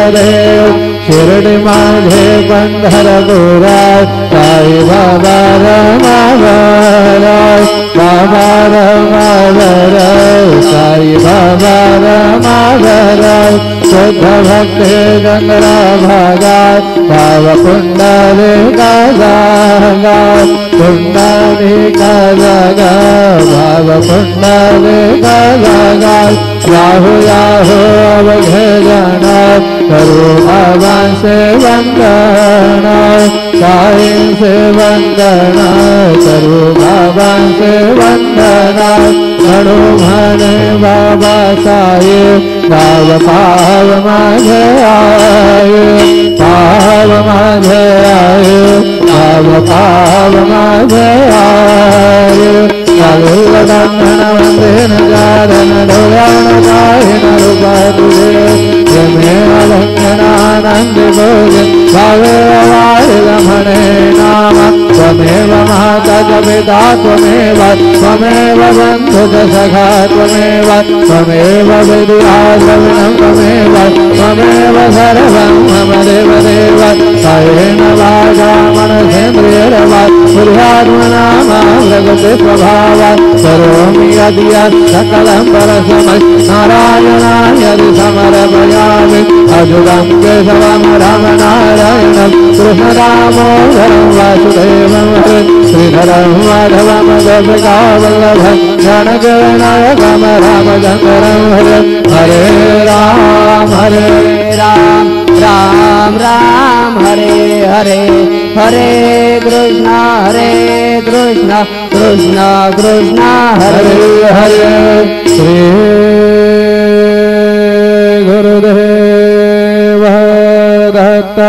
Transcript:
गुरुदेव शिर्डी माझे पंढरपुरात साई बाबा रमावराय बाबा रमावराय साई बाबा रमावराय शुद्ध भक्ति गंगा भागात भाव पुंडलिका जागात पुंडलिका जागा भाव पुंडलिका जागात याहू याहू अवघे जाना करो भगवान से वंदना साई से वंदना करो भगवान से वंदना गणो भने बाबा साई भाव पाव माझे आये पाव माझे आये भाव पाव माझे आये कालुलदंडन वंदेन जादन डोलान काहिन रूपा तुझे प्रेमे अलंघनानंद भोगे भावे वाहिल मणे नाम त्वमेव माता च पिता त्वमेव त्वमेव बंधु च सखा त्वमेव त्वमेव विद्या द्रविणं त्वमेव त्वमेव सर्वं मम देवदेव कायेन वाचा मनसेन्द्रियैर्वा बुद्ध्यात्मना मां प्रकृति प्रभावात् करोमि यदि यत् सकलं परस्मै नारायणाय समर्पयामि अच्युतं केशवं रामनारायणं कृष्णदामोदरं वासुदेवं हरे श्रीधरं माधवं गोपिकावल्लभं जनगणनायकं रामचन्द्रं हरे हरे राम राम राम हरे हरे हरे कृष्ण कृष्ण कृष्ण हरे हरे श्री गुरुदेव दत्त।